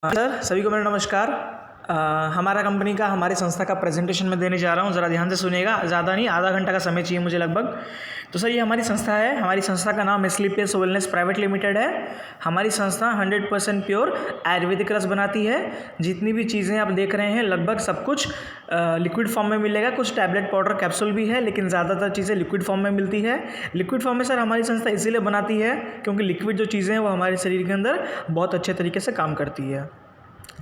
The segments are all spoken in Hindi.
सर सभी को मेरा नमस्कार। हमारा कंपनी का हमारी संस्था का प्रेजेंटेशन मैं देने जा रहा हूँ, ज़रा ध्यान से सुनिएगा। ज़्यादा नहीं, आधा घंटा का समय चाहिए मुझे लगभग। तो सर ये हमारी संस्था है। हमारी संस्था का नाम स्लीपलेस वेलनेस प्राइवेट लिमिटेड है। हमारी संस्था 100% प्योर आयुर्वेदिक रस बनाती है। जितनी भी चीज़ें आप देख रहे हैं लगभग सब कुछ लिक्विड फॉर्म में मिलेगा। कुछ टैबलेट पाउडर कैप्सूल भी है, लेकिन ज़्यादातर चीज़ें लिक्विड फॉर्म में मिलती है। लिक्विड फॉर्म में सर हमारी संस्था इसीलिए बनाती है क्योंकि लिक्विड जो चीज़ें हैं वो हमारे शरीर के अंदर बहुत अच्छे तरीके से काम करती है।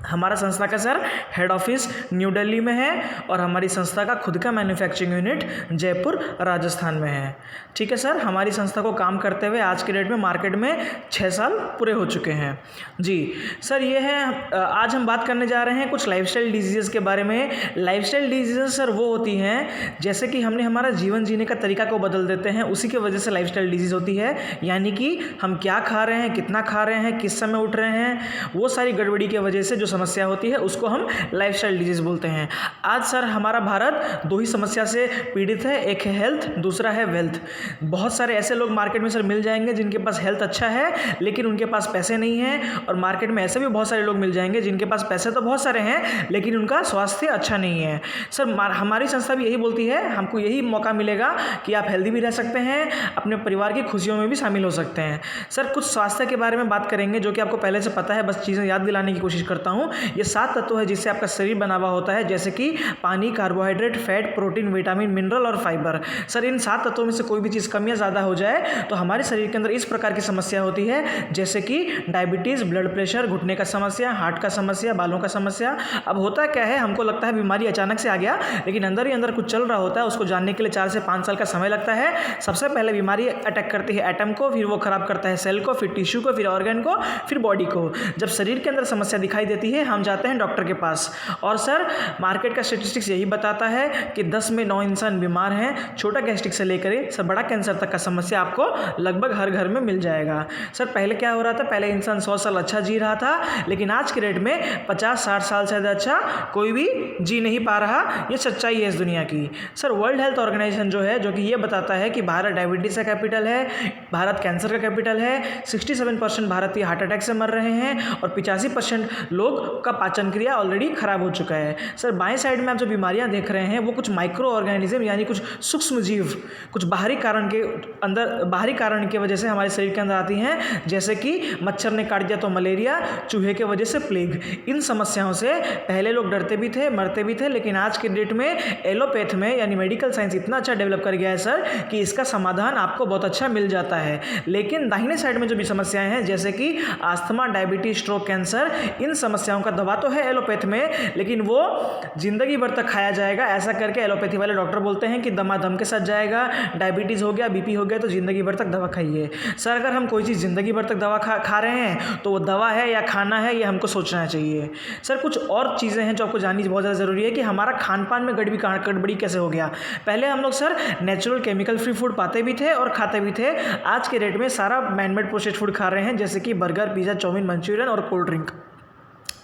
हमारा संस्था का sir head office new Delhi में है और हमारी संस्था का खुद का मैन्युफैक्चरिंग यूनिट जयपुर राजस्थान में है। ठीक है सर, हमारी संस्था को काम करते हुए आज के डेट में मार्केट में 6 साल पूरे हो चुके हैं। जी सर, ये है आज हम बात करने जा रहे हैं कुछ लाइफस्टाइल डिजीज़ के बारे में। लाइफस्टाइल डिजीज़ सर वो होती हैं जैसे कि हमने हमारा जीवन जीने का तरीका को बदल देते हैं, उसी की वजह से लाइफस्टाइल डिजीज़ होती है। यानी कि हम क्या खा रहे हैं, कितना खा रहे हैं, किस समय उठ रहे हैं, वो सारी गड़बड़ी की वजह से जो समस्या होती है उसको हम लाइफस्टाइल डिजीज बोलते हैं। आज सर हमारा भारत 2 ही समस्या से पीड़ित है, एक है हेल्थ, दूसरा है वेल्थ। बहुत सारे ऐसे लोग मार्केट में सर मिल जाएंगे जिनके पास हेल्थ अच्छा है लेकिन उनके पास पैसे नहीं हैं, और मार्केट में ऐसे भी बहुत सारे लोग मिल जाएंगे जिनके पास पैसे तो बहुत सारे हैं लेकिन उनका स्वास्थ्य अच्छा नहीं है। सर हमारी संस्था भी यही बोलती है, हमको यही मौका मिलेगा कि आप हेल्दी भी रह सकते हैं, अपने परिवार की खुशियों में भी शामिल हो सकते हैं। सर कुछ स्वास्थ्य के बारे में बात करेंगे जो कि आपको पहले से पता है, बस चीज़ें याद दिलाने की कोशिश करता हूँ। ये 7 तत्व है जिससे आपका शरीर बना हुआ होता है, जैसे कि पानी, carbohydrate, fat, protein, vitamin, mineral और फाइबर। सर इन 7 तत्वों में से कोई भी चीज़ कम या ज़्यादा हो जाए तो हमारे शरीर के अंदर इस प्रकार की समस्या होती है, जैसे कि डायबिटीज़, ब्लड प्रेशर, घुटने का समस्या, हार्ट का समस्या, बालों का समस्या। अब होता क्या है, हमको लगता है बीमारी अचानक से आ गया, लेकिन अंदर ही अंदर कुछ चल रहा होता है। उसको जानने के लिए 4 से 5 साल का समय लगता है। सबसे पहले बीमारी अटैक करती है एटम को, फिर वो खराब करता है सेल को, फिर टिश्यू को, फिर ऑर्गन को, फिर बॉडी को। जब शरीर के अंदर समस्या दिखाई देती है हम जाते हैं डॉक्टर के पास। और सर मार्केट का स्टेटिस्टिक्स यही बताता है कि 10 में 9 इंसान बीमार हैं। छोटा गैस्ट्रिक से लेकर सर बड़ा कैंसर तक का समस्या आपको लगभग हर घर में मिल जाएगा। सर पहले क्या हो रहा था, पहले इंसान 100 साल अच्छा जी रहा था, लेकिन आज के डेट में 50-60 साल से ज़्यादा अच्छा कोई भी जी नहीं पा रहा। ये सच्चाई है इस दुनिया की। सर वर्ल्ड हेल्थ ऑर्गेनाइजेशन जो है, जो कि ये बताता है कि भारत डायबिटीज़ का कैपिटल है, भारत कैंसर का कैपिटल है, 67% भारतीय हार्ट अटैक से मर रहे हैं और 85% लोग का पाचन क्रिया ऑलरेडी खराब हो चुका है। सर बाएं साइड में आप जो बीमारियां देख रहे हैं वो कुछ माइक्रो ऑर्गेनिज्म यानी कुछ सूक्ष्म जीव कुछ बाहरी कारण की वजह से हमारे शरीर के अंदर आती हैं, जैसे कि मच्छर ने काट दिया तो मलेरिया, चूहे के वजह से प्लेग। इन समस्याओं से पहले लोग डरते भी थे, मरते भी थे, लेकिन आज के डेट में एलोपैथ में यानी मेडिकल साइंस इतना अच्छा डेवलप कर गया है सर कि इसका समाधान आपको बहुत अच्छा मिल जाता है। लेकिन दाहिने साइड में जो भी समस्याएं हैं जैसे कि अस्थमा, डायबिटीज, स्ट्रोक, कैंसर, इन समस्याओं का दवा तो है एलोपैथ में, लेकिन वो जिंदगी भर तक खाया जाएगा। ऐसा करके एलोपैथी वाले डॉक्टर बोलते हैं कि दमादम के साथ जाएगा। डायबिटीज़ हो गया, बीपी हो गया तो जिंदगी भर तक दवा खाइए। सर अगर हम कोई चीज़ जिंदगी भर तक दवा खा रहे हैं तो वो दवा है या खाना है, ये हमको सोचना चाहिए। सर कुछ और चीज़ें हैं जो आपको जाननी बहुत ज़्यादा ज़रूरी है कि हमारा खान पान में गड़बड़ी कैसे हो गया। पहले हम लोग sir natural chemical free food पाते भी थे और खाते भी थे। आज के डेट में सारा मैनमेड प्रोसेस्ड फूड खा रहे हैं, जैसे कि बर्गर, पिज़्ज़ा, चाउमीन, मंचूरियन और कोल्ड ड्रिंक।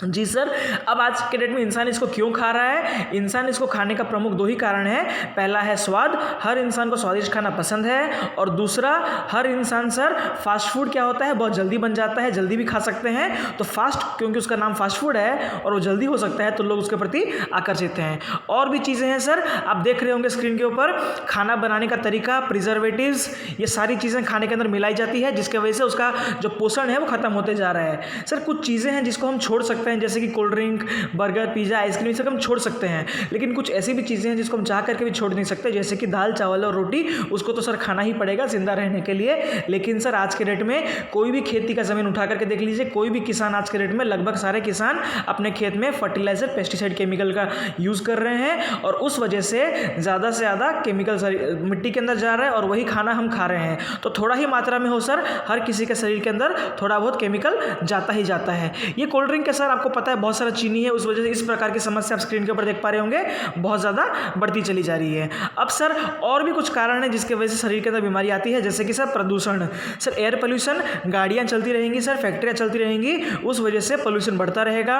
जी सर, अब आज के डेट में इंसान इसको क्यों खा रहा है? इंसान इसको खाने का प्रमुख 2 ही कारण है। पहला है स्वाद, हर इंसान को स्वादिष्ट खाना पसंद है, और दूसरा हर इंसान सर फास्ट फूड क्या होता है, बहुत जल्दी बन जाता है, जल्दी भी खा सकते हैं। तो फास्ट क्योंकि उसका नाम फास्ट फूड है और वो जल्दी हो सकता है तो लोग उसके प्रति आकर्षित हैं। और भी चीज़ें हैं सर, आप देख रहे होंगे स्क्रीन के ऊपर, खाना बनाने का तरीका, प्रिजर्वेटिव्स, ये सारी चीज़ें खाने के अंदर मिलाई जाती है जिसकी वजह से उसका जो पोषण है वो खत्म होते जा रहा है। सर कुछ चीज़ें हैं जिसको हम छोड़ सकते हैं, जैसे कि cold drink, burger, pizza, ice cream, ये सब हम छोड़ सकते हैं, लेकिन कुछ ऐसी भी चीज़ें हैं जिसको हम चाह करके भी छोड़ नहीं सकते, जैसे कि दाल, चावल और रोटी। उसको तो सर खाना ही पड़ेगा जिंदा रहने के लिए। लेकिन सर आज के डेट में कोई भी खेती का ज़मीन उठा करके देख लीजिए, कोई भी किसान आज के डेट में लगभग सारे किसान अपने खेत में फर्टिलाइजर, पेस्टिसाइड, केमिकल का यूज़ कर रहे हैं और उस वजह से ज़्यादा केमिकल मिट्टी के अंदर जा रहा है और वही खाना हम खा रहे हैं। तो थोड़ा ही मात्रा में हो सर, हर किसी के शरीर के अंदर थोड़ा बहुत केमिकल जाता ही जाता है। ये कोल्ड ड्रिंक के सर आपको पता है बहुत सारा चीनी है, उस वजह से इस प्रकार की समस्या आप स्क्रीन के ऊपर देख पा रहे होंगे बहुत ज़्यादा बढ़ती चली जा रही है। अब सर और भी कुछ कारण है जिसके वजह से शरीर के अंदर बीमारी आती है, जैसे कि सर प्रदूषण। सर एयर पोल्यूशन, गाड़ियाँ चलती रहेंगी सर, फैक्ट्रियाँ चलती रहेंगी, उस वजह से पोल्यूशन बढ़ता रहेगा।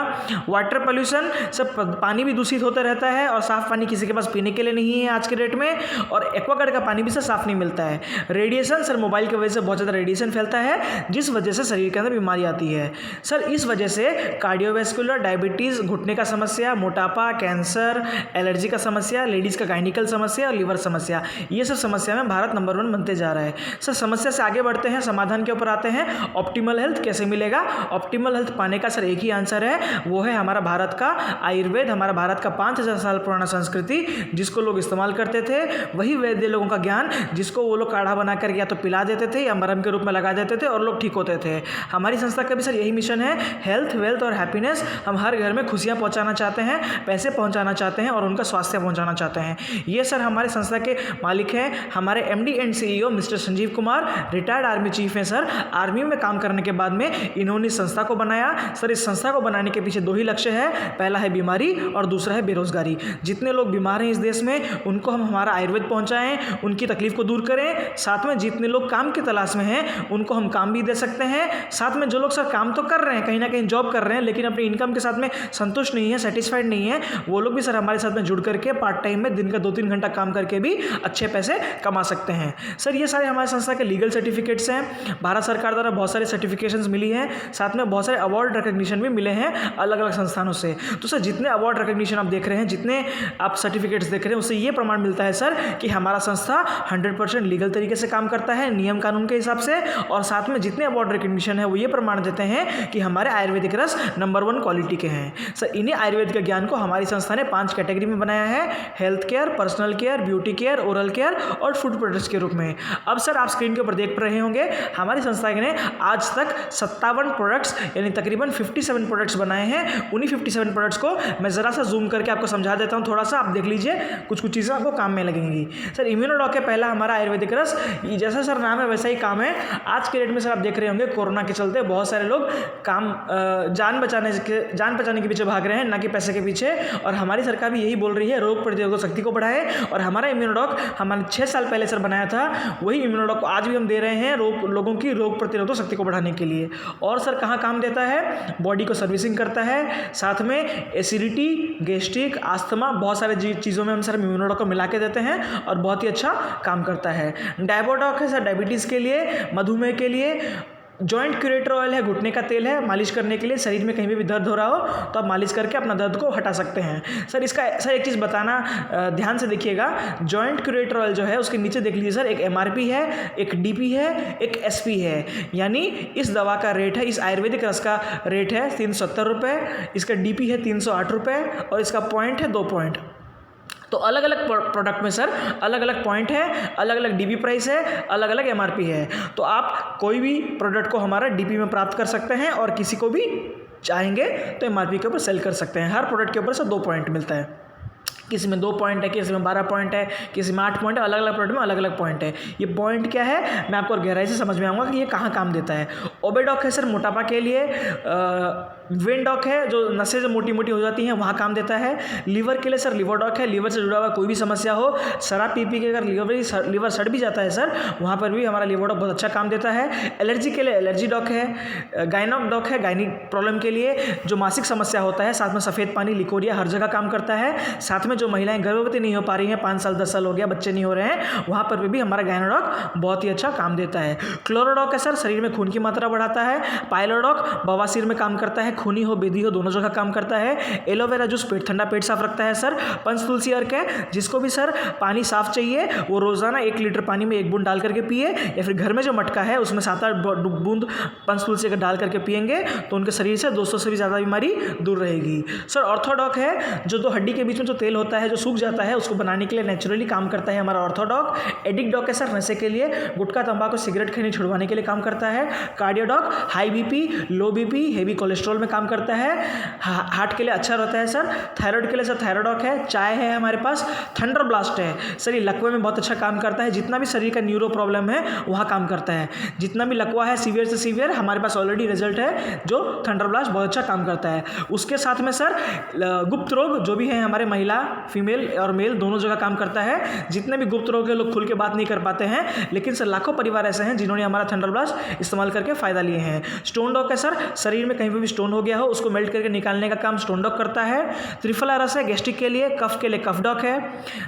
वाटर पोल्यूशन, सर पानी भी दूषित होता रहता है और साफ़ पानी किसी के पास पीने के लिए नहीं है आज के डेट में, और एक्वागार्ड का पानी भी सर साफ़ नहीं मिलता है। रेडिएशन, सर मोबाइल की वजह से बहुत ज़्यादा रेडिएशन फैलता है जिस वजह से शरीर के अंदर बीमारी आती है। सर इस वजह से कार्डियोवैस्कुलर, डायबिटीज़, घुटने का समस्या, मोटापा, कैंसर, एलर्जी का समस्या, लेडीज़ का गायनिकल समस्या और लीवर समस्या, ये सब समस्या में भारत नंबर 1 बनते जा रहा है। सर समस्या से आगे बढ़ते हैं, समाधान के ऊपर आते हैं। ऑप्टिमल हेल्थ कैसे मिलेगा? ऑप्टिमल हेल्थ पाने का सर एक ही आंसर है, वो है हमारा भारत का आयुर्वेद, हमारा भारत का 5000 साल पुराना संस्कृति जिसको लोग इस्तेमाल करते थे, वही वैद्य लोगों का ज्ञान जिसको वो लोग काढ़ा बना कर या तो पिला देते थे या मरहम के रूप में लगा देते थे और लोग ठीक होते थे। हमारी संस्था का भी सर यही मिशन है, हेल्थ, वेल्थ और हैप्पीनेस। हम हर घर में खुशियाँ पहुँचाना चाहते हैं, पैसे पहुँचाना चाहते हैं और उनका स्वास्थ्य पहुँचाना चाहते हैं। ये सर हमारे संस्था के मालिक हैं हमारे MD and CEO mister Sanjeev Kumar, retired army chief हैं सर। आर्मी में काम करने के बाद में इन्होंने संस्था को बनाया। सर इस संस्था को बनाने के पीछे 2 ही लक्ष्य है, पहला है बीमारी और दूसरा है बेरोजगारी। जितने लोग बीमार हैं इस देश में उनको हम हमारा आयुर्वेद पहुँचाएँ, उनकी तकलीफ को दूर करें। साथ में जितने लोग काम की तलाश में हैं उनको हम काम भी दे सकते हैं। साथ में जो लोग सर काम तो कर रहे हैं, कहीं ना कहीं जॉब कर रहे हैं, लेकिन अपनी इनकम के साथ में संतुष्ट नहीं है, सेटिस्फाइड नहीं है, वो लोग भी सर हमारे साथ में जुड़ करके पार्ट टाइम में दिन का 2-3 घंटा काम करके भी अच्छे पैसे कमा सकते हैं। सर ये सारे हमारे संस्था के लीगल सर्टिफिकेट्स हैं, भारत सरकार द्वारा बहुत सारे सर्टिफिकेशंस मिली हैं, साथ में बहुत सारे अवार्ड रिकग्निशन भी मिले हैं अलग अलग संस्थानों से। तो सर जितने अवार्ड रिकग्निशन आप देख रहे हैं, जितने आप सर्टिफिकेट्स देख रहे हैं, उससे ये प्रमाण मिलता है सर कि हमारा संस्था 100% लीगल तरीके से काम करता है, नियम कानून के हिसाब से। और साथ में जितने अवार्ड रिकग्निशन है वो ये प्रमाण देते हैं कि हमारे आयुर्वेदिक रस नंबर 1 क्वालिटी के हैं। सर इन्हीं आयुर्वेद के ज्ञान को हमारी संस्था ने 5 कैटेगरी में बनाया है, health care, personal care, beauty care, oral care और फूड प्रोडक्ट्स के रूप में। अब सर आप स्क्रीन के ऊपर देख रहे होंगे हमारी संस्था ने आज तक 57 प्रोडक्ट्स यानी तकरीबन 57 प्रोडक्ट्स बनाए हैं। उन्हीं 57 प्रोडक्ट्स को मैं ज़रा सा जूम करके आपको समझा देता हूँ, थोड़ा सा आप देख लीजिए, कुछ कुछ चीज़ें आपको काम में लगेंगी। सर इम्यूनोडॉक है पहला हमारा आयुर्वेदिक रस, जैसा सर नाम है वैसा ही काम है। आज के डेट में सर आप देख रहे होंगे कोरोना के चलते बहुत सारे लोग काम जान बचाने के पीछे भाग रहे हैं, ना कि पैसे के पीछे। और हमारी सरकार भी यही बोल रही है रोग प्रतिरोधक शक्ति को बढ़ाए। और हमारा इम्यूनोडॉक हमने 6 साल पहले सर बनाया था, वही इम्यूनोडॉक को आज भी हम दे रहे हैं लोगों की रोग प्रतिरोधक शक्ति को बढ़ाने के लिए। और सर कहाँ काम देता है? बॉडी को सर्विसिंग करता है, साथ में एसिडिटी, गैस्ट्रिक, आस्थमा, बहुत सारे चीज़ों में हम सर इम्यूनोडॉक को मिला के देते हैं और बहुत ही अच्छा काम करता है। डायबोडॉक है सर डायबिटीज़ के लिए, मधुमेह के लिए। जॉइंट क्यूरेटर ऑयल है, घुटने का तेल है, मालिश करने के लिए। शरीर में कहीं भी दर्द हो रहा हो तो आप मालिश करके अपना दर्द को हटा सकते हैं। सर इसका सर एक चीज़ बताना, ध्यान से देखिएगा, जॉइंट क्यूरेटर ऑयल जो है उसके नीचे देख लीजिए सर, एक MRP है, एक DP है, एक SP है। यानी इस दवा का रेट है, इस आयुर्वेदिक रस का रेट है 370 रुपये, इसका DP है 308 रुपये और इसका पॉइंट है 2 पॉइंट। तो अलग अलग प्रोडक्ट में सर अलग अलग पॉइंट है, अलग अलग DP प्राइस है, अलग अलग MRP है। तो आप कोई भी प्रोडक्ट को हमारा DP में प्राप्त कर सकते हैं और किसी को भी चाहेंगे तो MRP के ऊपर सेल कर सकते हैं। हर प्रोडक्ट के ऊपर से 2 पॉइंट मिलता है, किसी में 2 पॉइंट है, किसी में 12 पॉइंट है, किसी में 8 पॉइंट है, अलग अलग प्रोडक्ट में अलग अलग पॉइंट है। ये पॉइंट क्या है मैं आपको गहराई से समझ में आऊँगा कि ये कहाँ काम देता है। ओबेडॉक है सर मोटापा के लिए, वेनडॉक है जो नसें जो मोटी मोटी हो जाती हैं वहाँ काम देता है। लीवर के लिए सर लिवरडॉक है, लीवर से जुड़ा हुआ कोई भी समस्या हो, शराब पी के अगर लीवर सड़ भी जाता है सर, वहाँ पर भी हमारा लिवरडॉक बहुत अच्छा काम देता है। एलर्जी के लिए एलर्जी डॉक है, गायनोक डॉक है गायनिक प्रॉब्लम के लिए, जो मासिक समस्या होता है, साथ में सफ़ेद पानी, लिकोरिया हर जगह काम करता है। साथ में जो महिलाएं गर्भवती नहीं हो पा रही हैं, 5 साल 10 साल हो गया बच्चे नहीं हो रहे हैं, वहाँ पर भी हमारा गायनोडॉक बहुत ही अच्छा काम देता है। क्लोरोडॉक है सर शरीर में खून की मात्रा बढ़ाता है। पाइलोडॉक बवासीर में काम करता है, खूनी हो बेदी हो दोनों जगह काम करता है। एलोवेरा जूस ठंडा पेट साफ रखता है सर। पंचतुलसी अर्क है, जिसको भी सर पानी साफ चाहिए वो रोजाना 1 लीटर पानी में 1 बूंद डाल करके पिए, या फिर घर में जो मटका है उसमें 7-8 बूंद पंचतुलसी का डाल करके पिएंगे तो उनके शरीर से 200 से भी ज़्यादा बीमारी दूर रहेगी। सर ऑर्थोडॉक है, जो 2 हड्डी के बीच में जो तेल होता है जो सूख जाता है उसको बनाने के लिए नेचुरली काम करता है हमारा ऑर्थोडॉक। एडिक्डॉक है सर नशे के लिए, गुटखा तंबाकू सिगरेट खैनी छुड़वाने के लिए काम करता है। कार्डियोडॉक हाई BP, लो BP, हेवी कोलेस्ट्रॉल में काम करता है, हार्ट के लिए अच्छा रहता है सर। थायराइड के लिए सर थायराइडॉक है। चाय है हमारे पास। थंडर ब्लास्ट है सर, ये लकवे में बहुत अच्छा काम करता है, जितना भी शरीर का न्यूरो प्रॉब्लम है वहाँ काम करता है। जितना भी लकवा है सीवियर से सीवियर हमारे पास ऑलरेडी रिजल्ट है, जो थंडर ब्लास्ट बहुत अच्छा काम करता है। उसके साथ में सर गुप्त रोग जो भी है हमारे महिला फीमेल और मेल दोनों जगह काम करता है। जितने भी गुप्त रोग है लोग खुल के बात नहीं कर पाते हैं, लेकिन सर लाखों परिवार ऐसे हैं जिन्होंने हमारा थंडर ब्लास्ट इस्तेमाल करके फ़ायदा लिए हैं। स्टोन डॉक है सर, शरीर में कहीं पर भी स्टोन स्टोन हो गया हो उसको मेल्ट करके निकालने का काम स्टोन डॉक करता है। त्रिफला रस है गैस्ट्रिक के लिए, कफ के लिए कफ डॉक है।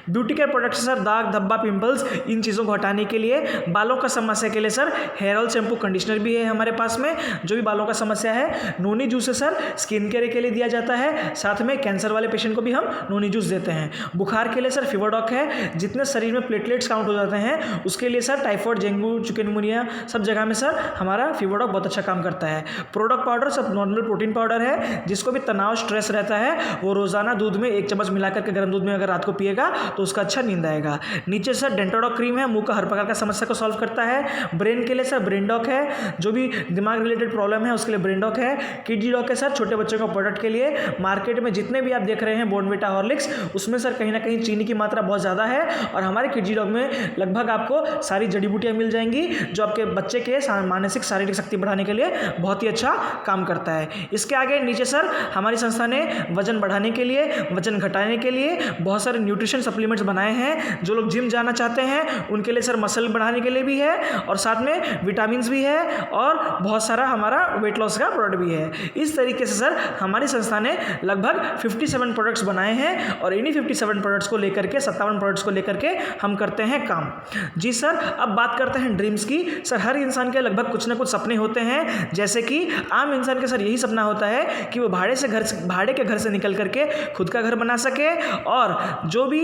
ब्यूटी केयर प्रोडक्ट्स सर दाग धब्बा पिंपल्स इन चीज़ों को हटाने के लिए। बालों का समस्या के लिए sir hair oil shampoo conditioner भी है हमारे पास में, जो भी बालों का समस्या है। नोनी जूस है सर स्किन केयर के लिए दिया जाता है, साथ में कैंसर वाले पेशेंट को भी हम नोनी जूस देते हैं। बुखार के लिए सर फीवर डॉक है, जितने शरीर में प्लेटलेट्स काउंट हो जाते हैं उसके लिए सर टाइफॉइड डेंगू चिकनगुनिया सब जगह में सर हमारा फीवर डॉक बहुत अच्छा काम करता है। प्रोडक्ट पाउडर सब नॉर्मल प्रोटीन पाउडर है, जिसको भी तनाव स्ट्रेस रहता है वो रोजाना दूध में 1 चम्मच मिलाकर के गर्म दूध में अगर रात को पिएगा तो उसका अच्छा नींद आएगा। नीचे सर डेंटोडॉक क्रीम है, मुंह का हर प्रकार का समस्या को सॉल्व करता है। ब्रेन के लिए सर ब्रेन डॉक है, जो भी दिमाग रिलेटेड प्रॉब्लम है उसके लिए ब्रेन डॉक है। किडनी डॉक है सर छोटे बच्चों का प्रोडक्ट के लिए। मार्केट में जितने भी आप देख रहे हैं बॉर्नविटा हॉर्लिक्स उसमें सर कहीं ना कहीं चीनी की मात्रा बहुत ज़्यादा है, और हमारे किडनी डॉक में लगभग आपको सारी जड़ी बूटियाँ मिल जाएंगी जो आपके बच्चे के मानसिक शारीरिक शक्ति बढ़ाने के लिए बहुत ही अच्छा काम करता है। इसके आगे नीचे सर हमारी संस्था ने वजन बढ़ाने के लिए, वजन घटाने के लिए बहुत सारे न्यूट्रिशन सप्लीमेंट्स बनाए हैं। जो लोग जिम जाना चाहते हैं उनके लिए सर मसल बढ़ाने के लिए भी है, और साथ में विटामिन्स भी है, और बहुत सारा हमारा वेट लॉस का प्रोडक्ट भी है। इस तरीके से सर हमारी संस्था ने लगभग 57 प्रोडक्ट्स बनाए हैं, और इन्हीं 57 प्रोडक्ट्स को लेकर के 57 प्रोडक्ट्स को लेकर के हम करते हैं काम। जी सर, अब बात करते हैं ड्रीम्स की। सर हर इंसान के लगभग कुछ ना कुछ सपने होते हैं, जैसे कि आम इंसान के सर यही सपना होता है कि वो भाड़े के घर से निकल करके खुद का घर बना सके, और जो भी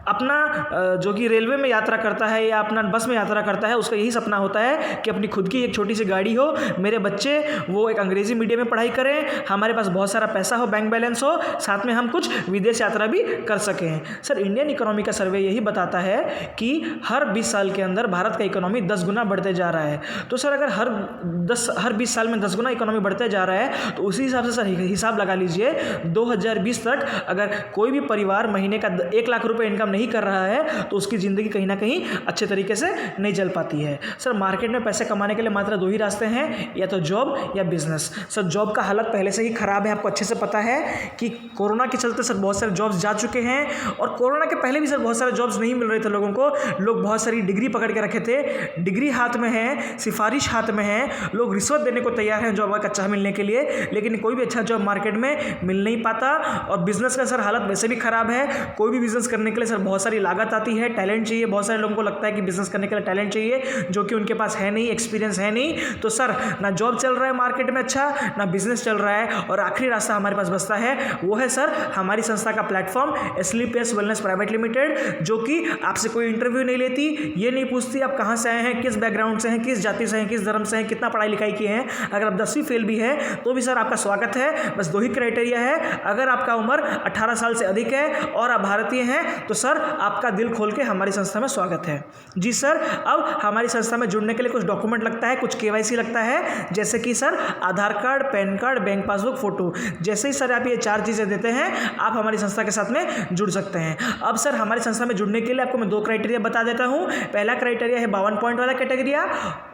अपना जो कि रेलवे में यात्रा करता है या अपना बस में यात्रा करता है उसका यही सपना होता है कि अपनी खुद की एक छोटी सी गाड़ी हो, मेरे बच्चे वो एक अंग्रेजी मीडियम में पढ़ाई करें, हमारे पास बहुत सारा पैसा हो, बैंक बैलेंस हो, साथ में हम कुछ विदेश यात्रा भी कर सकें। सर इंडियन इकोनॉमी का सर्वे यही बताता है कि हर 20 साल के अंदर भारत का इकोनॉमी 10 गुना बढ़ते जा रहा है। तो सर अगर हर 20 साल में 10 गुना इकोनॉमी बढ़ते जा रहा है तो उसी हिसाब से सर हिसाब लगा लीजिए 2020 तक अगर कोई भी परिवार महीने का 1 लाख रुपये इनकम नहीं कर रहा है तो उसकी ज़िंदगी कहीं ना कहीं अच्छे तरीके से नहीं चल पाती है। सर मार्केट में पैसे कमाने के लिए मात्र 2 ही रास्ते हैं, या तो जॉब या बिजनेस। सर जॉब का हालत पहले से ही ख़राब है, आपको अच्छे से पता है कि कोरोना के चलते सर बहुत सारे जॉब्स जा चुके हैं, और कोरोना के पहले भी सर बहुत सारे जॉब्स नहीं मिल रहे थे लोगों को। लोग बहुत सारी डिग्री पकड़ के रखे थे, डिग्री हाथ में है, सिफारिश हाथ में है, लोग रिश्वत देने को तैयार हैं जॉब का अच्छा मिलने के लिए, लेकिन कोई भी अच्छा जॉब मार्केट में मिल नहीं पाता। और बिजनेस का सर हालत वैसे भी ख़राब है। कोई भी बिजनेस करने के लिए सर बहुत सारी लागत आती है, टैलेंट चाहिए। बहुत सारे लोगों को लगता है कि बिजनेस करने के लिए टैलेंट चाहिए जो कि उनके पास है नहीं, एक्सपीरियंस है नहीं। तो सर ना जॉब चल रहा है मार्केट में अच्छा, ना बिजनेस चल रहा है, और आखिरी रास्ता हमारे पास बचता है वो है सर हमारी संस्था का प्लेटफॉर्म स्लीपियस वेलनेस प्राइवेट लिमिटेड, जो कि आपसे कोई इंटरव्यू नहीं लेती, ये नहीं पूछती आप कहाँ से आए हैं, किस बैकग्राउंड से हैं, किस जाति से हैं, किस धर्म से हैं, कितना पढ़ाई लिखाई किए हैं। अगर आप 10वीं फेल भी है तो भी सर आपका स्वागत है। बस 2 ही क्राइटेरिया है, अगर आपका उम्र 18 साल से अधिक है और आप भारतीय हैं तो सर आपका दिल खोल के हमारी संस्था में स्वागत है। जी सर, अब हमारी संस्था में जुड़ने के लिए कुछ डॉक्यूमेंट लगता है, कुछ केवाईसी लगता है, जैसे कि sir Aadhaar card, PAN card, bank passbook, photo. जैसे ही सर आप ये 4 चीज़ें देते हैं आप हमारी संस्था के साथ में जुड़ सकते हैं। अब सर हमारी संस्था में जुड़ने के लिए आपको मैं 2 क्राइटेरिया बता देता हूँ। पहला क्राइटेरिया है 52 पॉइंट वाला कैटेगरिया,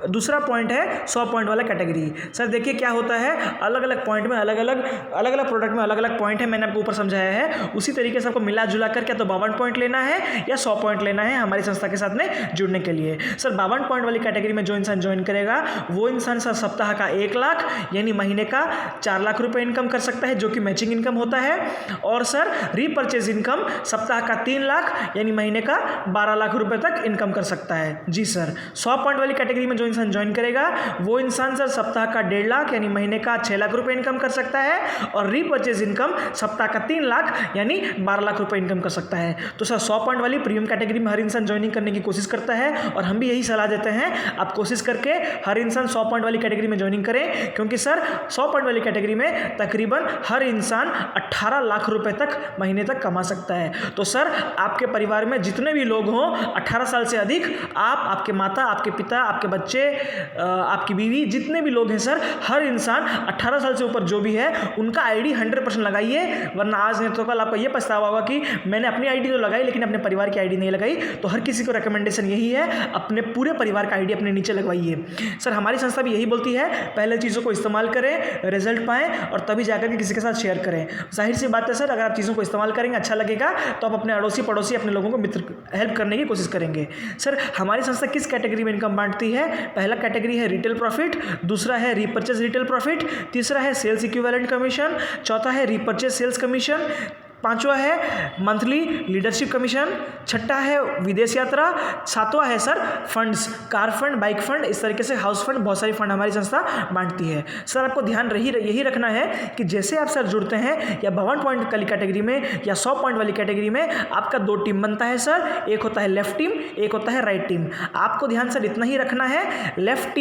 दूसरा पॉइंट है 100 पॉइंट वाला कैटेगरी। सर देखिए क्या होता है, अलग अलग पॉइंट में अलग अलग प्रोडक्ट में अलग अलग पॉइंट है, मैंने आपको ऊपर समझाया है। उसी तरीके से आपको मिला जुला कर क्या तो 52 पॉइंट लेना है या 100 पॉइंट लेना है हमारी संस्था के साथ में जुड़ने के लिए। सर 52 पॉइंट वाली कैटेगरी में जो इंसान ज्वाइन करेगा वो इंसान सर सप्ताह का 1 लाख यानी महीने का 4 लाख रुपए इनकम कर सकता है, जो कि मैचिंग इनकम होता है। और सर रीपर्चेज इनकम सप्ताह का 3 लाख यानी महीने का 12 लाख रुपए तक इनकम कर सकता है। जी सर, 100 पॉइंट वाली कैटेगरी में जो इंसान ज्वाइन करेगा वो इंसान सर सप्ताह का 1.5 लाख यानी महीने का 6 लाख रुपए इनकम कर सकता है, और रीपर्चेज इनकम सप्ताह का 3 लाख यानी 12 लाख रुपए इनकम कर सकता है। तो सर 100 पॉइंट वाली प्रीमियम कैटेगरी में हर इंसान ज्वाइनिंग करने की कोशिश करता है, और हम भी यही सलाह देते हैं आप कोशिश करके हर इंसान 100 पॉइंट वाली कैटेगरी में ज्वाइनिंग करें, क्योंकि सर 100 पॉइंट वाली कैटेगरी में तकरीबन हर इंसान 18 लाख रुपए तक महीने तक कमा सकता है। तो सर आपके परिवार में जितने भी लोग हों 18 साल से अधिक, आप, आपके माता, आपके पिता, आपके बच्चे, आपकी बीवी, जितने भी लोग हैं सर हर इंसान 18 साल से ऊपर जो भी है उनका आईडी 100% लगाइए, वरना आज नहीं तो कल आपको ये पछतावा होगा कि मैंने अपनी आईडी तो लगाई लगाई लेकिन अपने परिवार की आईडी नहीं लगाई, तो हर किसी को रिकमेंडेशन यही है, अपने पूरे परिवार का आईडी अपने नीचे लगवाइए। सर हमारी संस्था भी यही बोलती है, पहले चीज़ों को इस्तेमाल करें, रिजल्ट पाएँ और तभी जाकर के किसी के साथ शेयर करें। जाहिर सी बात है सर, अगर आप चीज़ों को इस्तेमाल करेंगे, अच्छा लगेगा, तो आप अपने अड़ोसी पड़ोसी अपने लोगों को मित्र हेल्प करने की कोशिश करेंगे। सर हमारी संस्था किस कैटेगरी में इनकम बांटती है? पहला कैटेगरी है रिटेल प्रॉफिट, दूसरा है रीपर्चेज रिटेल प्रॉफिट, तीसरा है सेल्स इक्विवेलेंट कमीशन, चौथा है रीपर्चेज सेल्स कमीशन, पांचवा है मंथली लीडरशिप कमीशन, छठा है विदेश यात्रा, सातवां है sir funds, car fund, bike fund, इस तरीके से हाउस फंड, बहुत सारी फंड हमारी संस्था बांटती है। सर आपको ध्यान यही रखना है कि जैसे आप सर जुड़ते हैं या 52 पॉइंट वाली कैटेगरी में या 100 पॉइंट वाली कैटेगरी में, आपका 2 टीम बनता है सर, एक होता है लेफ्ट टीम, एक होता है राइट टीम। आपको ध्यान सर इतना ही रखना है, लेफ्ट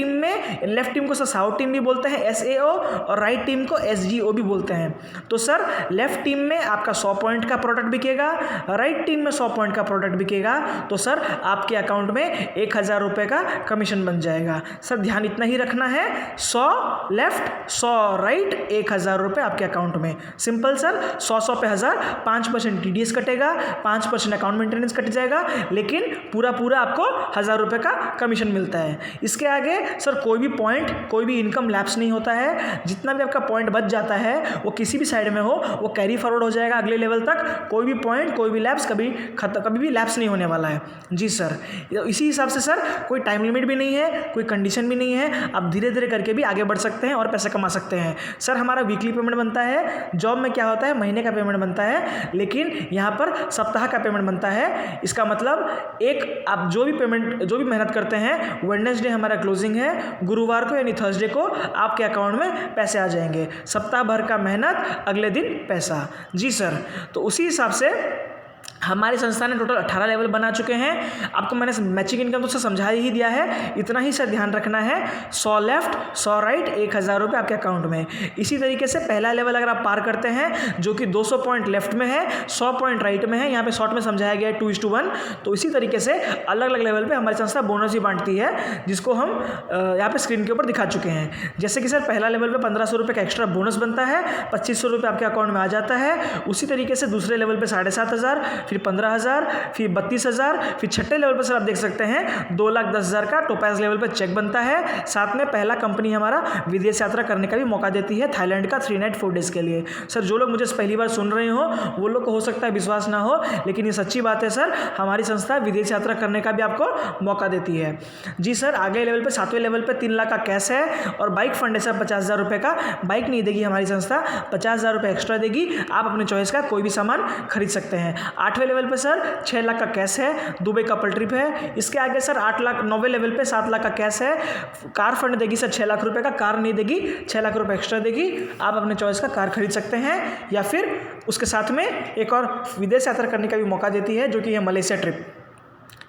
टीम को सर साउथ टीम भी बोलते हैं SAO, और राइट टीम को SGO भी बोलते हैं। तो सर लेफ्ट टीम में आपका 100 पॉइंट का प्रोडक्ट बिकेगा, राइट टीम में 100 पॉइंट का प्रोडक्ट बिकेगा, तो सर आपके अकाउंट में 1000 रुपये का कमीशन बन जाएगा। सर ध्यान इतना ही रखना है, 100 लेफ्ट 100 राइट, 1000 रुपये आपके अकाउंट में। सिंपल सर, 100 पे 1000, 5% TDS कटेगा, 5% अकाउंट मेंटेनेंस कट जाएगा, लेकिन पूरा आपको 1000 रुपये का कमीशन मिलता है। इसके आगे सर कोई भी इनकम लैप्स नहीं होता है। जितना भी आपका पॉइंट बच जाता है वो किसी भी साइड में हो, वो कैरी फॉरवर्ड हो जाएगा अगले लेवल तक। कोई भी पॉइंट, कोई भी लैप्स कभी भी लैप्स नहीं होने वाला है जी सर। इसी हिसाब से सर कोई टाइम लिमिट भी नहीं है, कोई कंडीशन भी नहीं है, आप धीरे धीरे करके भी आगे बढ़ सकते हैं और पैसे कमा सकते हैं। सर हमारा वीकली पेमेंट बनता है, जॉब में क्या होता है महीने का पेमेंट बनता है, लेकिन यहाँ पर सप्ताह का पेमेंट बनता है। इसका मतलब आप जो भी मेहनत करते हैं, वेडनेसडे हमारा क्लोजिंग है, गुरुवार को यानी थर्सडे को आपके अकाउंट में पैसे आ जाएंगे। सप्ताह भर का मेहनत, अगले दिन पैसा जी सर। तो उसी हिसाब से हमारी संस्था ने टोटल 18 लेवल बना चुके हैं। आपको मैंने मैचिंग इनकम तो सर समझा ही दिया है, इतना ही सर ध्यान रखना है, 100 लेफ्ट 100 राइट, 1000 रुपये आपके अकाउंट में। इसी तरीके से पहला लेवल अगर आप पार करते हैं, जो कि 200 पॉइंट लेफ्ट में है, 100 पॉइंट राइट में है, यहाँ पे शॉर्ट में समझाया गया है 2:1, तो इसी तरीके से अलग अलग लेवल पर हमारी संस्था बोनस भी बांटती है, जिसको हम यहाँ पे स्क्रीन के ऊपर दिखा चुके हैं। जैसे कि सर पहला लेवल पर 1500 रुपये का एक्स्ट्रा बोनस बनता है, 2500 रुपये आपके अकाउंट में आ जाता है। उसी तरीके से दूसरे लेवल पर 7500, फिर 15000, फिर 32000, फिर छठे लेवल पर सर आप देख सकते हैं 2,10,000 का टोपैज लेवल पर चेक बनता है। साथ में पहला कंपनी हमारा विदेश यात्रा करने का भी मौका देती है, थाईलैंड का 3 नाइट 4 डेज के लिए। सर जो लोग मुझे पहली बार सुन रहे हो, वो लोग को हो सकता है विश्वास ना हो, लेकिन ये सच्ची बात है सर, हमारी संस्था विदेश यात्रा करने का भी आपको मौका देती है जी सर। आगे लेवल पर 7वें लेवल पर 3 लाख का कैश है, और बाइक फंड है सर 50,000 रुपये का। बाइक नहीं देगी हमारी संस्था, 50,000 रुपये एक्स्ट्रा देगी, आप अपने चॉइस का कोई भी सामान खरीद सकते हैं। 8वें लेवल पर सर 6 लाख का कैश है, दुबई कपल ट्रिप है। इसके आगे सर 8 लाख, 9वें लेवल पे 7 लाख का कैश है। कार फंड देगी सर 6 लाख रुपए का, कार नहीं देगी, 6 लाख रुपए एक्स्ट्रा देगी, आप अपने चॉइस का कार खरीद सकते हैं। या फिर उसके साथ में एक और विदेश यात्रा करने का भी मौका देती है, जो कि है मलेशिया ट्रिप।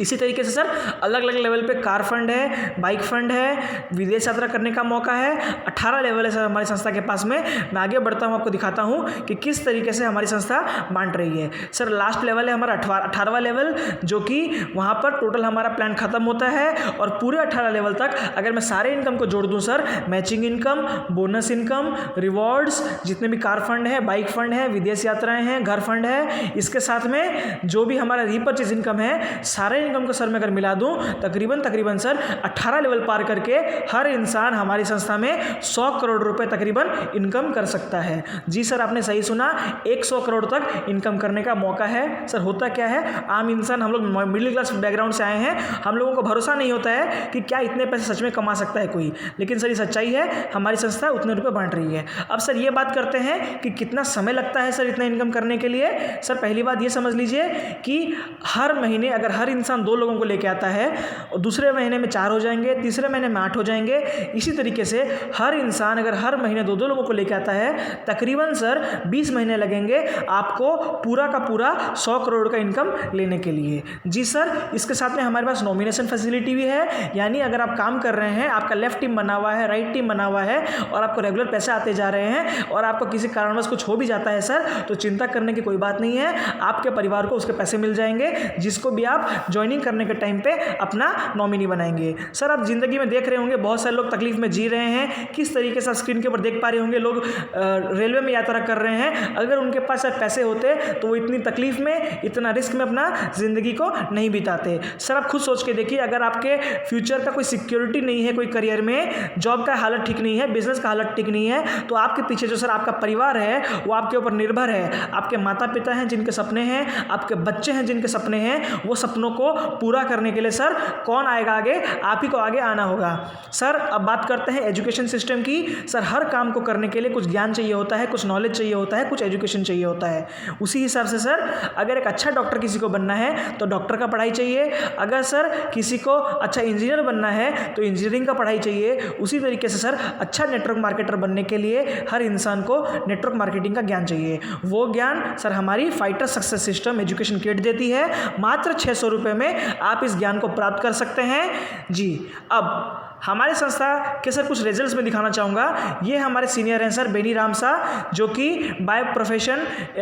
इसी तरीके से सर अलग अलग लेवल पे कार फंड है, बाइक फंड है, विदेश यात्रा करने का मौका है। 18 लेवल है सर हमारी संस्था के पास में। मैं आगे बढ़ता हूँ, आपको दिखाता हूँ कि किस तरीके से हमारी संस्था बांट रही है। सर लास्ट लेवल है हमारा 18वां लेवल, जो कि वहाँ पर टोटल हमारा प्लान खत्म होता है, और पूरे 18 लेवल तक अगर मैं सारे इनकम को जोड़ दूँ sir, matching income, bonus income, rewards, जितने भी कार फंड है, बाइक फंड है, विदेश यात्राएँ हैं, घर फंड है, इसके साथ में जो भी हमारा रीपर्चेज इनकम है, सारे इनकम को सर मैं अगर मिला दूं, तकरीबन सर 18 लेवल पार करके हर इंसान हमारी संस्था में 100 करोड़ रुपए तकरीबन इनकम कर सकता है। जी सर आपने सही सुना, 100 करोड़ तक इनकम करने का मौका है। सर होता क्या है, आम इंसान, हम लोग मिडिल क्लास बैकग्राउंड से आए हैं, हम लोगों को भरोसा नहीं होता है कि क्या इतने पैसे सच में कमा सकता है कोई, लेकिन सर ये सच्चाई है, हमारी संस्था उतने रुपये बांट रही है। अब सर ये बात करते हैं कि कितना समय लगता है सर इतना इनकम करने के लिए। सर पहली बात ये समझ लीजिए कि हर महीने अगर हर इंसान 2 लोगों को लेके आता है, और दूसरे महीने में 4 हो जाएंगे, तीसरे महीने में 8 हो जाएंगे। इसी तरीके से हर इंसान अगर हर महीने 2-2 लोगों को लेके आता है, तकरीबन सर 20 महीने लगेंगे आपको पूरा का पूरा 100 करोड़ का इनकम लेने के लिए। जी सर, इसके साथ में हमारे पास नॉमिनेशन फैसिलिटी भी है, यानी अगर आप काम कर रहे हैं, आपका लेफ्ट टीम बना हुआ है, राइट टीम बना हुआ है, और आपको रेगुलर पैसे आते जा रहे हैं, और आपको किसी कारणवश कुछ हो भी जाता है सर, तो चिंता करने की कोई बात नहीं है, आपके परिवार को उसके पैसे मिल जाएंगे। जिसको भी आप ज्वाइन ज्वाइनिंग करने के टाइम पे अपना नॉमिनी बनाएंगे। सर आप ज़िंदगी में देख रहे होंगे बहुत सारे लोग तकलीफ में जी रहे हैं, किस तरीके से स्क्रीन के ऊपर देख पा रहे होंगे, लोग रेलवे में यात्रा कर रहे हैं। अगर उनके पास सर पैसे होते तो वो इतनी तकलीफ में, इतना रिस्क में अपना ज़िंदगी को नहीं बिताते। सर आप खुद सोच के देखिए, अगर आपके फ्यूचर का कोई सिक्योरिटी नहीं है, कोई करियर में जॉब का हालत ठीक नहीं है, बिजनेस का हालत ठीक नहीं है, तो आपके पीछे जो सर आपका परिवार है वो आपके ऊपर निर्भर है। आपके माता पिता हैं जिनके सपने हैं, आपके बच्चे हैं जिनके सपने हैं, वो सपनों को पूरा करने के लिए सर कौन आएगा आगे? आप ही को आगे आना होगा। सर अब बात करते हैं एजुकेशन सिस्टम की। सर हर काम को करने के लिए कुछ ज्ञान चाहिए होता है, कुछ नॉलेज चाहिए होता है, कुछ एजुकेशन चाहिए होता है। उसी हिसाब से सर अगर एक अच्छा डॉक्टर किसी को बनना है तो डॉक्टर का पढ़ाई चाहिए, अगर सर किसी को अच्छा इंजीनियर बनना है तो इंजीनियरिंग का पढ़ाई चाहिए। उसी तरीके से सर अच्छा नेटवर्क मार्केटर बनने के लिए हर इंसान को नेटवर्क मार्केटिंग का ज्ञान चाहिए। वो ज्ञान सर हमारी fighter success system education kit देती है। मात्र 600 रुपये में आप इस ज्ञान को प्राप्त कर सकते हैं जी। अब हमारे संस्था के सर कुछ रिजल्ट्स में दिखाना चाहूँगा। ये हमारे सीनियर हैं सर बेनी राम शाह, जो कि बाय प्रोफेशन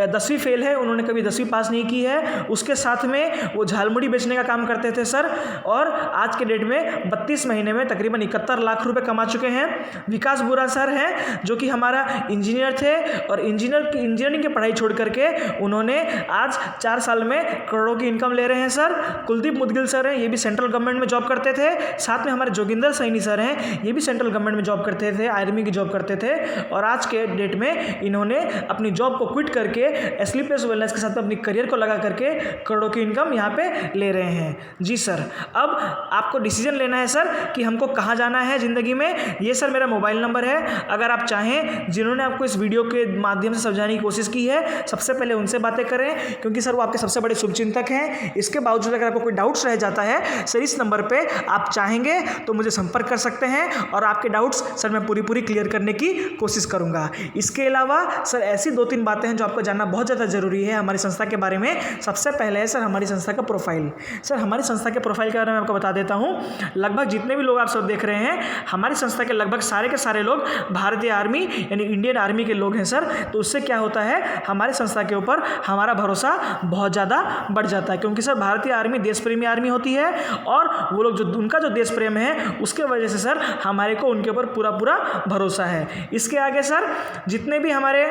10वीं फेल है, उन्होंने कभी 10वीं पास नहीं की है। उसके साथ में वो झालमुड़ी बेचने का काम करते थे सर, और आज के डेट में 32 महीने में तकरीबन 71 लाख रुपए कमा चुके हैं। विकास बुरा सर हैं, जो कि हमारा इंजीनियर थे, और इंजीनियरिंग की पढ़ाई छोड़ करके उन्होंने आज 4 साल में करोड़ों की इनकम ले रहे हैं सर। कुलदीप मुदगिल सर हैं, ये भी सेंट्रल गवर्नमेंट में जॉब करते थे। साथ में हमारे जोगिंदर सर हैं, ये भी सेंट्रल गवर्नमेंट में जॉब करते थे, आर्मी की जॉब करते थे, और आज के डेट में इन्होंने अपनी जॉब को क्विट करके एस्लीपियस वेलनेस के साथ अपनी करियर को लगा करके करोड़ों की इनकम यहाँ पे ले रहे हैं जी। सर अब आपको डिसीजन लेना है सर कि हमको कहाँ जाना है ज़िंदगी में। ये सर मेरा मोबाइल नंबर है, अगर आप चाहें, जिन्होंने आपको इस वीडियो के माध्यम से समझाने की कोशिश की है, सबसे पहले उनसे बातें करें, क्योंकि सर वो आपके सबसे बड़े शुभचिंतक हैं। इसके बावजूद अगर आपको कोई डाउट्स रह जाता है सर, इस नंबर पर आप चाहेंगे तो मुझे संपर्क कर सकते हैं, और आपके डाउट्स सर मैं पूरी क्लियर करने की कोशिश करूंगा। इसके अलावा सर ऐसी 2-3 बातें हैं जो आपको जानना बहुत ज़्यादा जरूरी है हमारी संस्था के बारे में। सबसे पहले है सर हमारी संस्था का प्रोफाइल। सर हमारी संस्था के प्रोफाइल के बारे में आपको बता देता हूं। लगभग जितने भी लोग आप सब देख रहे हैं, हमारी संस्था के लगभग सारे के सारे लोग भारतीय आर्मी यानी इंडियन आर्मी के लोग हैं सर। तो उससे क्या होता है, हमारी संस्था के ऊपर हमारा भरोसा बहुत ज़्यादा बढ़ जाता है, क्योंकि सर भारतीय आर्मी देश प्रेमी आर्मी होती है, और वो लोग जो उनका जो देश प्रेम है उसके वजह से सर हमारे को उनके ऊपर पूरा भरोसा है। इसके आगे सर जितने भी हमारे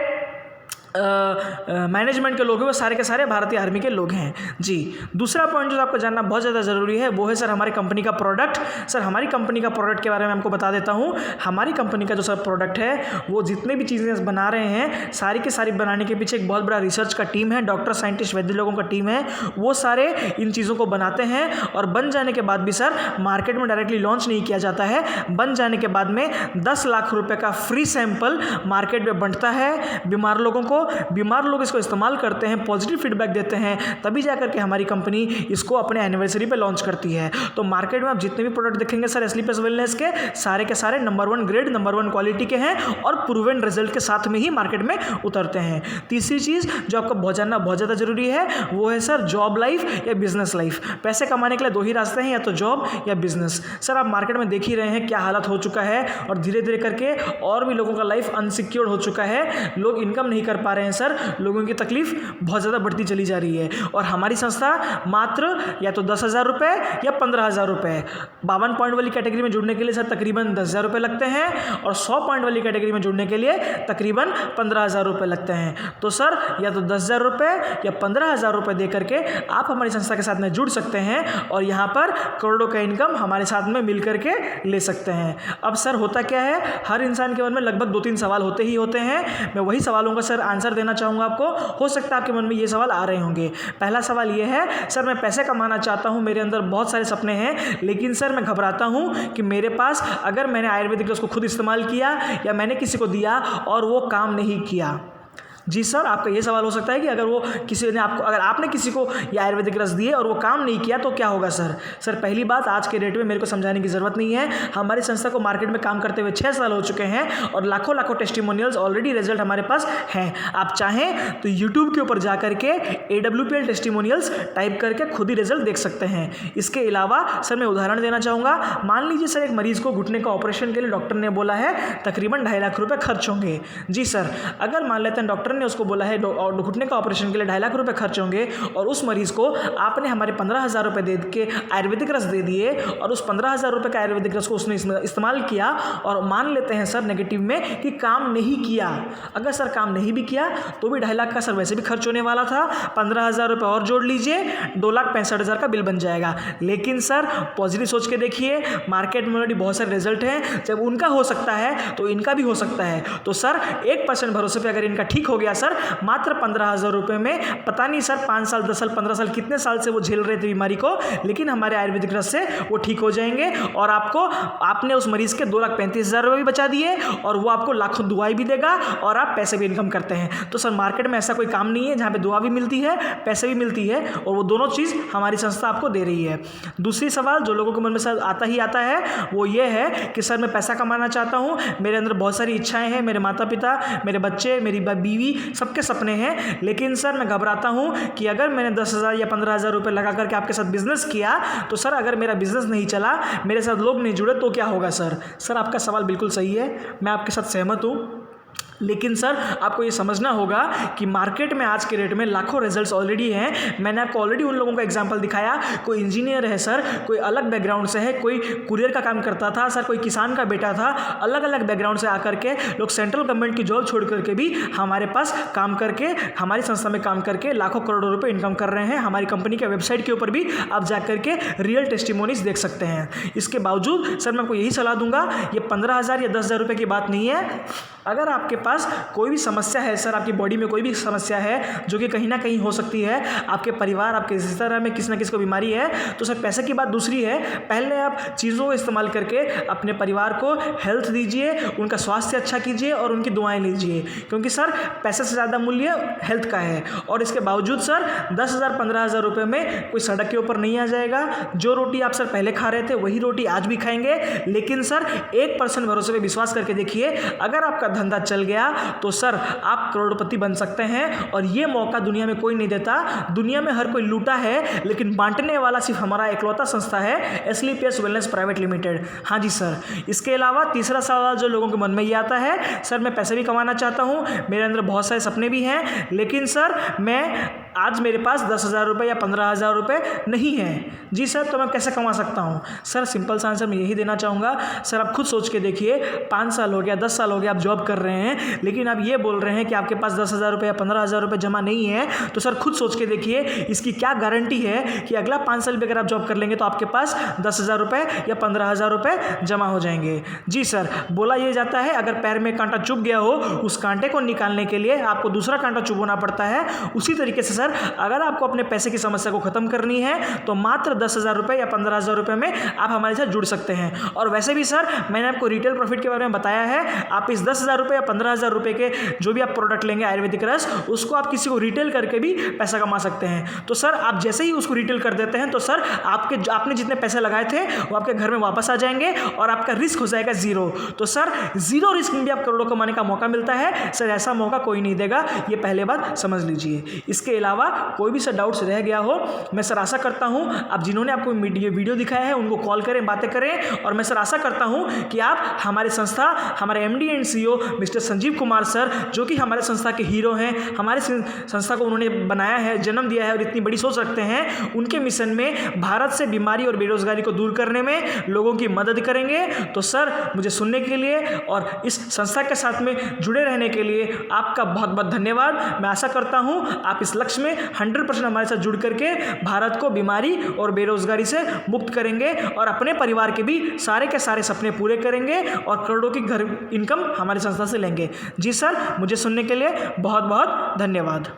मैनेजमेंट के लोग हैं वो सारे के सारे भारतीय आर्मी के लोग हैं जी। दूसरा पॉइंट जो आपको जानना बहुत ज़्यादा ज़रूरी है वो है सर हमारी कंपनी का प्रोडक्ट। सर हमारी कंपनी का प्रोडक्ट के बारे में आपको बता देता हूँ। हमारी कंपनी का जो सर प्रोडक्ट है, वो जितने भी चीज़ें बना रहे हैं सारी की सारी बनाने के पीछे एक बहुत बड़ा रिसर्च का टीम है, डॉक्टर साइंटिस्ट वैद्य लोगों का टीम है। वो सारे इन चीज़ों को बनाते हैं, और बन जाने के बाद भी सर मार्केट में डायरेक्टली लॉन्च नहीं किया जाता है। बन जाने के बाद में 10 लाख रुपये का फ्री सैंपल मार्केट में बंटता है बीमार लोगों को। बीमार लोग इसको इस्तेमाल करते हैं, पॉजिटिव फीडबैक देते हैं, तभी जाकर के हमारी कंपनी इसको अपने एनिवर्सरी पे लॉन्च करती है। तो मार्केट में आप जितने भी प्रोडक्ट देखेंगे सर एस्लीपियस वेलनेस के, सारे नंबर 1 ग्रेड, नंबर 1 क्वालिटी के हैं, और प्रूवन रिजल्ट के साथ में ही मार्केट में उतरते हैं। तीसरी चीज़ जो आपको जानना बहुत ज़्यादा जरूरी है वो है सर जॉब लाइफ या बिजनेस लाइफ। पैसे कमाने के लिए 2 ही रास्ते हैं, या तो जॉब या बिजनेस। सर आप मार्केट में देख ही रहे हैं क्या हालत हो चुका है, और धीरे धीरे करके और भी लोगों का लाइफ अनसिक्योर्ड हो चुका है। लोग इनकम नहीं कर पा रहे हैं सर, लोगों की तकलीफ बहुत ज़्यादा बढ़ती चली जा रही है। और हमारी संस्था मात्र या तो 10,000 रुपये या 15,000 रुपये, 52 पॉइंट वाली कैटेगरी में जुड़ने के लिए सर तकरीबन 10,000 रुपये लगते हैं, और 100 पॉइंट वाली कैटेगरी में जुड़ने के लिए तकरीबन 15,000 रुपये लगते हैं। तो सर या तो 10,000 रुपये या 15,000 रुपये दे करके आप हमारी संस्था के साथ में जुड़ सकते हैं, और यहाँ पर करोड़ों का इनकम हमारे साथ में मिल करके ले सकते हैं। अब सर होता क्या है, हर इंसान के मन में लगभग 2-3 सवाल होते ही होते हैं। मैं वही सवालों का सर आंसर देना चाहूँगा आपको। हो सकता है आपके मन में ये सवाल आ रहे होंगे। पहला सवाल ये है, सर मैं पैसे कमाना चाहता हूँ, मेरे अंदर बहुत सारे सपने हैं, लेकिन सर मैं घबराता हूँ कि मेरे पास अगर मैंने आयुर्वेदिक ड्रग्स को खुद इस्तेमाल किया या मैंने किसी को दिया और वो काम नहीं किया। जी सर, आपका ये सवाल हो सकता है कि अगर वो किसी ने आपको, अगर आपने किसी को ये आयुर्वेदिक रस दिए और वो काम नहीं किया तो क्या होगा सर। सर पहली बात, आज के डेट में मेरे को समझाने की ज़रूरत नहीं है। हमारी संस्था को मार्केट में काम करते हुए 6 साल हो चुके हैं, और लाखों टेस्टिमोनियल्स ऑलरेडी रिजल्ट हमारे पास हैं। आप चाहें तो यूट्यूब के ऊपर जा करके AWPL टेस्टिमोनियल्स टाइप करके खुद ही रिजल्ट देख सकते हैं। इसके अलावा सर मैं उदाहरण देना चाहूँगा। मान लीजिए सर एक मरीज़ को घुटने का ऑपरेशन के लिए डॉक्टर ने बोला है तकरीबन 2.5 लाख रुपये खर्च होंगे। जी सर, अगर मान लेते हैं डॉक्टर ने उसको बोला है घुटने का ऑपरेशन के लिए 2.5 लाख रुपये खर्च होंगे, और उस मरीज़ को आपने हमारे 15,000 रुपये दे के आयुर्वेदिक रस दे दिए, और उस 15,000 रुपये का आयुर्वेदिक रस को उसने इस्तेमाल किया, और मान लेते हैं सर नेगेटिव में कि काम नहीं किया। अगर सर काम नहीं भी किया तो भी 2.5 लाख का सर वैसे भी खर्च होने वाला था, 15,000 रुपये और जोड़ लीजिए, 2,65,000 का बिल बन जाएगा। लेकिन सर पॉजिटिव सोच के देखिए, मार्केट में ऑलरेडी बहुत सारे रिजल्ट हैं, जब उनका हो सकता है तो इनका भी हो सकता है। तो सर 1% भरोसे पे अगर इनका ठीक हो गया सर, मात्र 15,000 रुपये में, पता नहीं सर 5 साल 10 साल 15 साल कितने साल से वो झेल रहे थे बीमारी को, लेकिन हमारे आयुर्वेदिक रस से वो ठीक हो जाएंगे, और आपने उस मरीज के 2,35,000 रुपये भी बचा दिए, और वो आपको लाखों दुआएं भी देगा, और आप पैसे भी इनकम करते हैं। तो सर मार्केट में ऐसा कोई काम नहीं है जहाँ पे दुआ भी मिलती है, पैसे भी मिलती है, और वो दोनों चीज़ हमारी संस्था आपको दे रही है। दूसरी सवाल जो लोगों के मन में सर आता ही आता है वो ये है कि सर मैं पैसा कमाना चाहता हूँ, मेरे अंदर बहुत सारी इच्छाएं हैं, मेरे माता पिता, मेरे बच्चे, मेरी बीवी, सबके सपने हैं, लेकिन सर मैं घबराता हूँ कि अगर मैंने 10,000 या 15,000 रुपये लगा करके आपके साथ बिजनेस किया तो सर अगर मेरा बिजनेस नहीं चला, मेरे साथ लोग नहीं जुड़े तो क्या होगा सर। सर आपका सवाल बिल्कुल सही है, मैं आपके साथ सहमत हूँ, लेकिन सर आपको ये समझना होगा कि मार्केट में आज के रेट में लाखों रिजल्ट्स ऑलरेडी हैं। मैंने आपको ऑलरेडी उन लोगों का एग्जांपल दिखाया, कोई इंजीनियर है सर, कोई अलग बैकग्राउंड से है, कोई कुरियर का काम करता था सर, कोई किसान का बेटा था, अलग अलग बैकग्राउंड से आकर के लोग सेंट्रल गवर्नमेंट की जॉब छोड़ करके भी हमारे पास काम करके, हमारी संस्था में काम करके लाखों करोड़ों रुपये इनकम कर रहे हैं। हमारी कंपनी के वेबसाइट के ऊपर भी आप जा करके रियल टेस्टिमोनीज देख सकते हैं। इसके बावजूद सर मैं आपको यही सलाह दूंगा, ये 15,000 या 10,000 रुपये की बात नहीं है। अगर आपके पास कोई भी समस्या है सर, आपकी बॉडी में कोई भी समस्या है जो कि कहीं ना कहीं हो सकती है, आपके परिवार, आपके रिश्तेदार में किसी ना किसी को बीमारी है, तो सर पैसे की बात दूसरी है। पहले आप चीज़ों को इस्तेमाल करके अपने परिवार को हेल्थ दीजिए, उनका स्वास्थ्य अच्छा कीजिए और उनकी दुआएं लीजिए, क्योंकि सर पैसे से ज़्यादा मूल्य हेल्थ का है। और इसके बावजूद सर 10,000 15,000 रुपये में कोई सड़क के ऊपर नहीं आ जाएगा। जो रोटी आप सर पहले खा रहे थे वही रोटी आज भी खाएंगे। लेकिन सर 1% भरोसे पे विश्वास करके देखिए, अगर आपका धंधा चल गया तो सर आप करोड़पति बन सकते हैं, और ये मौका दुनिया में कोई नहीं देता। दुनिया में हर कोई लूटा है, लेकिन बांटने वाला सिर्फ हमारा इकलौता संस्था है, एसलीपीएस वेलनेस प्राइवेट लिमिटेड। हाँ जी सर। इसके अलावा तीसरा सवाल जो लोगों के मन में ये आता है, सर मैं पैसे भी कमाना चाहता हूँ, मेरे अंदर बहुत सारे सपने भी हैं, लेकिन सर आज मेरे पास 10,000 रुपये या 15,000 रुपये नहीं है। जी सर, तो मैं कैसे कमा सकता हूँ? सर सिंपल सा आंसर मैं यही देना चाहूँगा, सर आप खुद सोच के देखिए, 5 साल हो गया, 10 साल हो गया आप जॉब कर रहे हैं, लेकिन आप ये बोल रहे हैं कि आपके पास 10,000 रुपये या 15,000 रुपये जमा नहीं है। तो सर खुद सोच के देखिए, इसकी क्या गारंटी है कि अगला 5 साल भी अगर आप जॉब कर लेंगे तो आपके पास 10,000 रुपये या 15,000 रुपये जमा हो जाएंगे। जी सर, बोला ये जाता है अगर पैर में कांटा चुभ गया हो, उस कांटे को निकालने के लिए आपको दूसरा कांटा चुभना पड़ता है। उसी तरीके से सर अगर आपको अपने पैसे की समस्या को खत्म करनी है तो मात्र 10,000 रुपये या 15,000 रुपये में आप हमारे साथ जुड़ सकते हैं। और वैसे भी सर मैंने आपको रिटेल प्रॉफिट के बारे में बताया है, आप इस 10,000 रुपये या 15,000 रुपये के जो भी आप प्रोडक्ट लेंगे आयुर्वेदिक रस, उसको आप किसी को रिटेल करके भी पैसा कमा सकते हैं। तो सर आप जैसे ही उसको रिटेल कर देते हैं तो सर आपने जितने पैसे लगाए थे वो आपके घर में वापस आ जाएंगे और आपका रिस्क हो जाएगा 0। तो सर 0 रिस्क में भी आप करोड़ों कमाने का मौका मिलता है। सर ऐसा मौका कोई नहीं देगा, ये पहले बात समझ लीजिए। इसके अलावा कोई भी सर डाउट्स रह गया हो, मैं सर आशा करता हूं आप जिन्होंने आपको वीडियो दिखाया है उनको कॉल करें, बातें करें। और मैं सर आशा करता हूं कि आप हमारी संस्था, हमारे MD and CEO mister Sanjeev Kumar sir, जो कि हमारे संस्था के हीरो हैं, हमारे संस्था को उन्होंने बनाया है, जन्म दिया है और इतनी बड़ी सोच रखते हैं, उनके मिशन में भारत से बीमारी और बेरोजगारी को दूर करने में लोगों की मदद करेंगे। तो सर मुझे सुनने के लिए और इस संस्था के साथ में जुड़े रहने के लिए आपका बहुत बहुत धन्यवाद। मैं आशा करता हूं आप इस लक्ष्य में 100% हमारे साथ जुड़ करके भारत को बीमारी और बेरोजगारी से मुक्त करेंगे और अपने परिवार के भी सारे के सारे सपने पूरे करेंगे और करोड़ों की घर इनकम हमारी संस्था से लेंगे। जी सर, मुझे सुनने के लिए बहुत बहुत धन्यवाद।